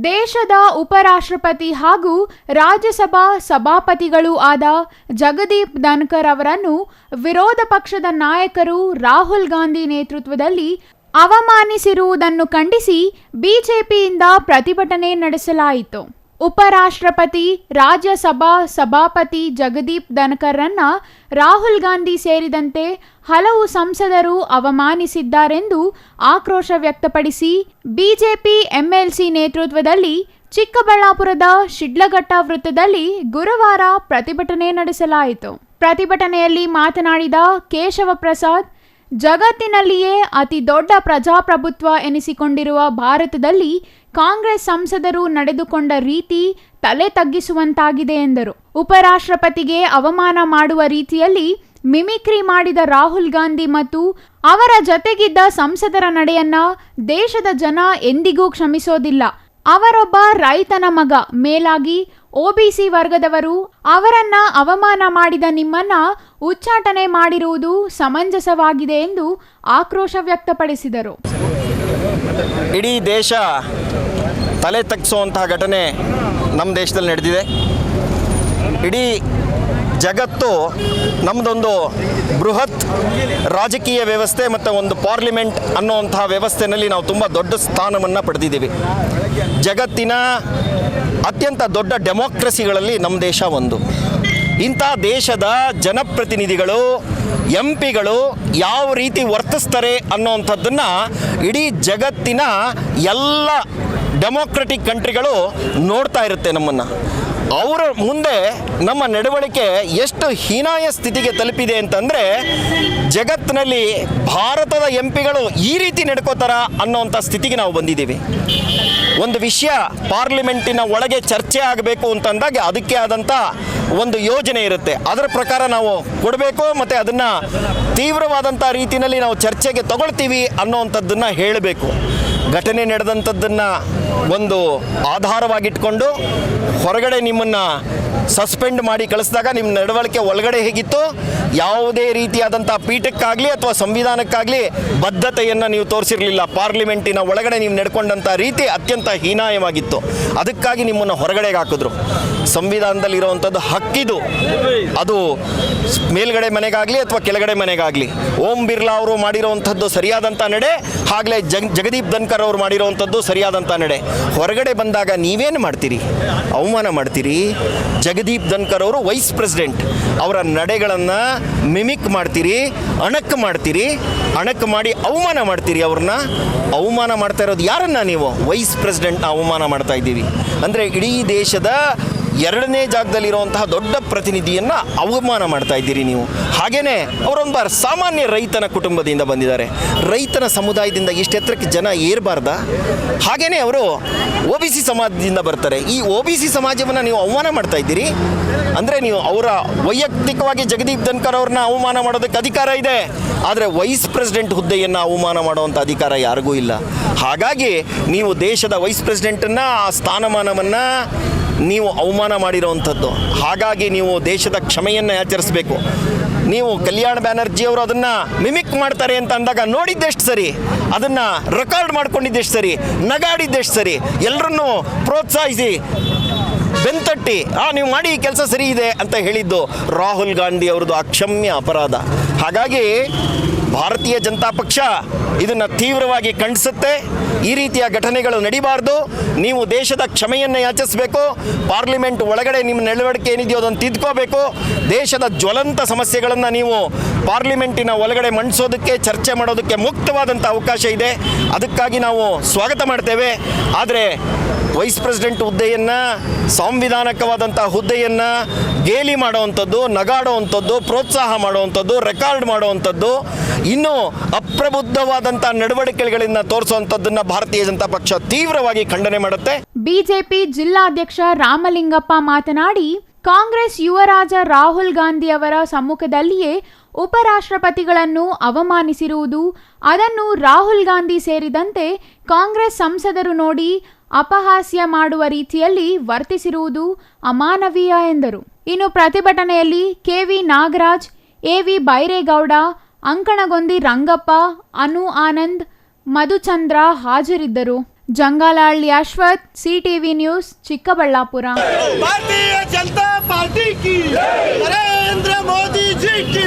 ದೇಶದ ಉಪರಾಷ್ಟ್ರಪತಿ ಹಾಗೂ ರಾಜ್ಯಸಭಾ ಸಭಾಪತಿಗಳೂ ಆದ ಜಗದೀಪ್ ಧನ್ಕರ್ ಅವರನ್ನು ವಿರೋಧ ಪಕ್ಷದ ನಾಯಕರು ರಾಹುಲ್ ಗಾಂಧಿ ನೇತೃತ್ವದಲ್ಲಿ ಅವಮಾನಿಸಿರುವುದನ್ನು ಖಂಡಿಸಿ ಬಿಜೆಪಿಯಿಂದ ಪ್ರತಿಭಟನೆ ನಡೆಸಲಾಯಿತು. ಉಪರಾಷ್ಟ್ರಪತಿ, ರಾಜ್ಯಸಭಾ ಸಭಾಪತಿ ಜಗದೀಪ್ ಧನ್ಕರ್ರನ್ನ ರಾಹುಲ್ ಗಾಂಧಿ ಸೇರಿದಂತೆ ಹಲವು ಸಂಸದರು ಅವಮಾನಿಸಿದ್ದಾರೆಂದು ಆಕ್ರೋಶ ವ್ಯಕ್ತಪಡಿಸಿ ಬಿಜೆಪಿ ಎಂಎಲ್ಸಿ ನೇತೃತ್ವದಲ್ಲಿ ಚಿಕ್ಕಬಳ್ಳಾಪುರದ ಶಿಡ್ಲಘಟ್ಟ ವೃತ್ತದಲ್ಲಿ ಗುರುವಾರ ಪ್ರತಿಭಟನೆ ನಡೆಸಲಾಯಿತು. ಪ್ರತಿಭಟನೆಯಲ್ಲಿ ಮಾತನಾಡಿದ ಕೇಶವ ಪ್ರಸಾದ್, ಜಗತ್ತಿನಲ್ಲಿಯೇ ಅತಿ ದೊಡ್ಡ ಪ್ರಜಾಪ್ರಭುತ್ವ ಎನಿಸಿಕೊಂಡಿರುವ ಭಾರತದಲ್ಲಿ ಕಾಂಗ್ರೆಸ್ ಸಂಸದರು ನಡೆದುಕೊಂಡ ರೀತಿ ತಲೆ ತಗ್ಗಿಸುವಂತಾಗಿದೆ ಎಂದರು. ಉಪರಾಷ್ಟ್ರಪತಿಗೆ ಅವಮಾನ ಮಾಡುವ ರೀತಿಯಲ್ಲಿ ಮಿಮಿಕ್ರಿ ಮಾಡಿದ ರಾಹುಲ್ ಗಾಂಧಿ ಮತ್ತು ಅವರ ಜತೆಗಿದ್ದ ಸಂಸದರ ನಡೆಯನ್ನ ದೇಶದ ಜನ ಎಂದಿಗೂ ಕ್ಷಮಿಸೋದಿಲ್ಲ. ಅವರೊಬ್ಬ ರೈತನ ಮಗ, ಮೇಲಾಗಿ ಒಬಿಸಿ ವರ್ಗದವರು. ಅವರನ್ನ ಅವಮಾನ ಮಾಡಿದ ನಿಮ್ಮನ್ನ ಉಚ್ಚಾಟನೆ ಮಾಡಿರುವುದು ಸಮಂಜಸವಾಗಿದೆ ಎಂದು ಆಕ್ರೋಶ ವ್ಯಕ್ತಪಡಿಸಿದರು. ಇಡೀ ದೇಶ ತಲೆ ತಗ್ಗಿಸುವಂತಹ ಘಟನೆ ನಮ್ಮ ದೇಶದಲ್ಲಿ ನಡೆದಿದೆ. ಇಡೀ ಜಗತ್ತು ನಮ್ಮದೊಂದು ಬೃಹತ್ ರಾಜಕೀಯ ವ್ಯವಸ್ಥೆ ಮತ್ತು ಒಂದು ಪಾರ್ಲಿಮೆಂಟ್ ಅನ್ನುವಂತಹ ವ್ಯವಸ್ಥೆಯಲ್ಲಿ ನಾವು ತುಂಬ ದೊಡ್ಡ ಸ್ಥಾನವನ್ನು ಪಡೆದಿದ್ದೀವಿ. ಜಗತ್ತಿನ ಅತ್ಯಂತ ದೊಡ್ಡ ಡೆಮೋಕ್ರಸಿಗಳಲ್ಲಿ ನಮ್ಮ ದೇಶ ಒಂದು. ಇಂಥ ದೇಶದ ಜನಪ್ರತಿನಿಧಿಗಳು, ಎಂಪಿಗಳು ಯಾವ ರೀತಿ ವರ್ತಿಸ್ತಾರೆ ಅನ್ನೋವಂಥದ್ದನ್ನು ಇಡೀ ಜಗತ್ತಿನ ಎಲ್ಲ ಡೆಮೋಕ್ರೆಟಿಕ್ ಕಂಟ್ರಿಗಳು ನೋಡ್ತಾ ಇರುತ್ತೆ ನಮ್ಮನ್ನು. ಅವರ ಮುಂದೆ ನಮ್ಮ ನಡವಳಿಕೆ ಎಷ್ಟು ಹೀನಾಯ ಸ್ಥಿತಿಗೆ ತಲುಪಿದೆ ಅಂತಂದರೆ, ಜಗತ್ತಿನಲ್ಲಿ ಭಾರತದ ಎಂಪಿಗಳು ಈ ರೀತಿ ನಡ್ಕೋತಾರ ಅನ್ನೋವಂಥ ಸ್ಥಿತಿಗೆ ನಾವು ಬಂದಿದ್ದೀವಿ. ಒಂದು ವಿಷಯ ಪಾರ್ಲಿಮೆಂಟಿನ ಒಳಗೆ ಚರ್ಚೆ ಆಗಬೇಕು ಅಂತಂದಾಗ ಅದಕ್ಕೆ ಆದಂಥ ಒಂದು ಯೋಜನೆ ಇರುತ್ತೆ. ಅದರ ಪ್ರಕಾರ ನಾವು ಕೊಡಬೇಕು ಮತ್ತು ಅದನ್ನು ತೀವ್ರವಾದಂಥ ರೀತಿಯಲ್ಲಿ ನಾವು ಚರ್ಚೆಗೆ ತಗೊಳ್ತೀವಿ ಅನ್ನೋವಂಥದ್ದನ್ನು ಹೇಳಬೇಕು. ಘಟನೆ ನಡೆದಂಥದ್ದನ್ನು ಒಂದು ಆಧಾರವಾಗಿಟ್ಕೊಂಡು ಹೊರಗಡೆ ನಿಮ್ಮನ್ನು ಸಸ್ಪೆಂಡ್ ಮಾಡಿ ಕಳಿಸಿದಾಗ ನಿಮ್ಮ ನಡವಳಿಕೆ ಒಳಗಡೆ ಹೇಗಿತ್ತು, ಯಾವುದೇ ರೀತಿಯಾದಂಥ ಪೀಠಕ್ಕಾಗಲಿ ಅಥವಾ ಸಂವಿಧಾನಕ್ಕಾಗಲಿ ಬದ್ಧತೆಯನ್ನು ನೀವು ತೋರಿಸಿರಲಿಲ್ಲ. ಪಾರ್ಲಿಮೆಂಟಿನ ಒಳಗಡೆ ನೀವು ನಡ್ಕೊಂಡಂಥ ರೀತಿ ಅತ್ಯಂತ ಹೀನಾಯವಾಗಿತ್ತು. ಅದಕ್ಕಾಗಿ ನಿಮ್ಮನ್ನು ಹೊರಗಡೆಗೆ ಹಾಕಿದ್ರು. ಸಂವಿಧಾನದಲ್ಲಿ ಇರುವಂಥದ್ದು ಹಕ್ಕಿದು, ಅದು ಮೇಲ್ಗಡೆ ಮನೆಗಾಗಲಿ ಅಥವಾ ಕೆಳಗಡೆ ಮನೆಗಾಗಲಿ. ಓಂ ಬಿರ್ಲಾ ಅವರು ಮಾಡಿರೋವಂಥದ್ದು ಸರಿಯಾದಂಥ ನಡೆ, ಆಗಲೇ ಜಗದೀಪ್ ಧನ್ಕರ್ ಅವರು ಮಾಡಿರೋವಂಥದ್ದು ಸರಿಯಾದಂಥ ನಡೆ. ಹೊರಗಡೆ ಬಂದಾಗ ನೀವೇನು ಮಾಡ್ತೀರಿ? ಅವಮಾನ ಮಾಡ್ತೀರಿ. ಜಗದೀಪ್ ಧನ್ಕರ್ ಅವರು ವೈಸ್ ಪ್ರೆಸಿಡೆಂಟ್, ಅವರ ನಡೆಗಳನ್ನು ಮಿಮಿಕ್ ಮಾಡ್ತೀರಿ, ಅಣಕ್ ಮಾಡ್ತೀರಿ, ಅಣಕ್ ಮಾಡಿ ಅವಮಾನ ಮಾಡ್ತೀರಿ. ಅವ್ರನ್ನ ಅವಮಾನ ಮಾಡ್ತಾ ಇರೋದು ಯಾರನ್ನ? ನೀವು ವೈಸ್ ಪ್ರೆಸಿಡೆಂಟ್ನ ಅವಮಾನ ಮಾಡ್ತಾ ಇದ್ದೀವಿ ಅಂದರೆ ಇಡೀ ದೇಶದ ಎರಡನೇ ಜಾಗದಲ್ಲಿರುವಂತಹ ದೊಡ್ಡ ಪ್ರತಿನಿಧಿಯನ್ನು ಅವಮಾನ ಮಾಡ್ತಾ ಇದ್ದೀರಿ ನೀವು. ಹಾಗೆಯೇ ಅವರೊಬ್ಬ ಸಾಮಾನ್ಯ ರೈತನ ಕುಟುಂಬದಿಂದ ಬಂದಿದ್ದಾರೆ. ರೈತನ ಸಮುದಾಯದಿಂದ ಇಷ್ಟು ಎತ್ತರಕ್ಕೆ ಜನ ಏರಬಾರ್ದ? ಹಾಗೆಯೇ ಅವರು ಒಬಿಸಿ ಸಮಾಜದಿಂದ ಬರ್ತಾರೆ. ಈ ಒಬಿಸಿ ಸಮಾಜವನ್ನು ನೀವು ಅವಮಾನ ಮಾಡ್ತಾ ಇದ್ದೀರಿ ಅಂದರೆ ನೀವು ಅವರ ವೈಯಕ್ತಿಕವಾಗಿ ಜಗದೀಪ್ ಧನ್ಕರ್ ಅವ್ರನ್ನ ಅವಮಾನ ಮಾಡೋದಕ್ಕೆ ಅಧಿಕಾರ ಇದೆ, ಆದರೆ ವೈಸ್ ಪ್ರೆಸಿಡೆಂಟ್ ಹುದ್ದೆಯನ್ನು ಅವಮಾನ ಮಾಡುವಂಥ ಅಧಿಕಾರ ಯಾರಿಗೂ ಇಲ್ಲ. ಹಾಗಾಗಿ ನೀವು ದೇಶದ ವೈಸ್ ಪ್ರೆಸಿಡೆಂಟನ್ನು, ಆ ಸ್ಥಾನಮಾನವನ್ನು ನೀವು ಅವಮಾನ ಮಾಡಿರೋವಂಥದ್ದು. ಹಾಗಾಗಿ ನೀವು ದೇಶದ ಕ್ಷಮೆಯನ್ನು ಆಚರಿಸಬೇಕು. ನೀವು ಕಲ್ಯಾಣ್ ಬ್ಯಾನರ್ಜಿ ಅವರು ಅದನ್ನು ಮಿಮಿಕ್ ಮಾಡ್ತಾರೆ ಅಂತ ಅಂದಾಗ ನೋಡಿದ್ದೆಷ್ಟು ಸರಿ, ಅದನ್ನು ರೆಕಾರ್ಡ್ ಮಾಡ್ಕೊಂಡಿದ್ದೆಷ್ಟು ಸರಿ, ನಗಾಡಿದ್ದೆಷ್ಟು ಸರಿ, ಎಲ್ಲರನ್ನೂ ಪ್ರೋತ್ಸಾಹಿಸಿ ಬೆಂತಟ್ಟಿ ನೀವು ಮಾಡಿ ಕೆಲಸ ಸರಿ ಇದೆ ಅಂತ ಹೇಳಿದ್ದು ರಾಹುಲ್ ಗಾಂಧಿ ಅವ್ರದ್ದು ಅಕ್ಷಮ್ಯ ಅಪರಾಧ. ಹಾಗಾಗಿ ಭಾರತೀಯ ಜನತಾ ಪಕ್ಷ ಇದನ್ನು ತೀವ್ರವಾಗಿ ಖಂಡಿಸುತ್ತೆ. ಈ ರೀತಿಯ ಘಟನೆಗಳು ನಡೀಬಾರ್ದು. ನೀವು ದೇಶದ ಕ್ಷಮೆಯನ್ನು ಯಾಚಿಸಬೇಕು. ಪಾರ್ಲಿಮೆಂಟ್ ಒಳಗಡೆ ನಿಮ್ಮ ನಡವಳಿಕೆ ಏನಿದೆಯೋ ಅದನ್ನು ತಿದ್ಕೋಬೇಕು. ದೇಶದ ಜ್ವಲಂತ ಸಮಸ್ಯೆಗಳನ್ನು ನೀವು ಪಾರ್ಲಿಮೆಂಟಿನ ಒಳಗಡೆ ಮಂಡಿಸೋದಕ್ಕೆ, ಚರ್ಚೆ ಮಾಡೋದಕ್ಕೆ ಮುಕ್ತವಾದಂಥ ಅವಕಾಶ ಇದೆ. ಅದಕ್ಕಾಗಿ ನಾವು ಸ್ವಾಗತ ಮಾಡ್ತೇವೆ. ಆದರೆ ವೈಸ್ ಪ್ರೆಸಿಡೆಂಟ್ ಹುದ್ದೆಯನ್ನು, ಸಂವಿಧಾನಕವಾದಂಥ ಹುದ್ದೆಯನ್ನು ಗೇಲಿ ಮಾಡುವಂಥದ್ದು, ನಗಾಡುವಂಥದ್ದು, ಪ್ರೋತ್ಸಾಹ ಮಾಡುವಂಥದ್ದು, ರೆಕಾರ್ಡ್ ಮಾಡುವಂಥದ್ದು, ಇನ್ನೂ ಅಪ್ರಬುದ್ಧವಾದಂಥ ನಡವಳಿಕೆಗಳಿಂದ ತೋರಿಸುವಂಥದ್ದನ್ನು ಭಾರತೀಯ ಜನತಾ ಪಕ್ಷ ತೀವ್ರವಾಗಿ ಖಂಡನೆ ಮಾಡುತ್ತೆ. ಬಿಜೆಪಿ ಜಿಲ್ಲಾಧ್ಯಕ್ಷ ರಾಮಲಿಂಗಪ್ಪ ಮಾತನಾಡಿ, ಕಾಂಗ್ರೆಸ್ ಯುವರಾಜ ರಾಹುಲ್ ಗಾಂಧಿ ಅವರ ಸಮ್ಮುಖದಲ್ಲಿಯೇ ಉಪರಾಷ್ಟ್ರಪತಿಗಳನ್ನು ಅವಮಾನಿಸಿರುವುದು, ಅದನ್ನು ರಾಹುಲ್ ಗಾಂಧಿ ಸೇರಿದಂತೆ ಕಾಂಗ್ರೆಸ್ ಸಂಸದರು ನೋಡಿ ಅಪಹಾಸ್ಯ ಮಾಡುವ ರೀತಿಯಲ್ಲಿ ವರ್ತಿಸಿರುವುದು ಅಮಾನವೀಯ ಎಂದರು. ಇನ್ನು ಪ್ರತಿಭಟನೆಯಲ್ಲಿ ಕೆವಿ ನಾಗರಾಜ್, ಎವಿ ಬೈರೇಗೌಡ, ಅಂಕಣಗೊಂದಿ ರಂಗಪ್ಪ, ಅನು ಆನಂದ್, ಮಧುಚಂದ್ರ ಹಾಜರಿದ್ದರು. Jangalahalli Ashwath, CTV news, Chikkaballapur. Bharatiya Janata party की नरेंद्र मोदी जी की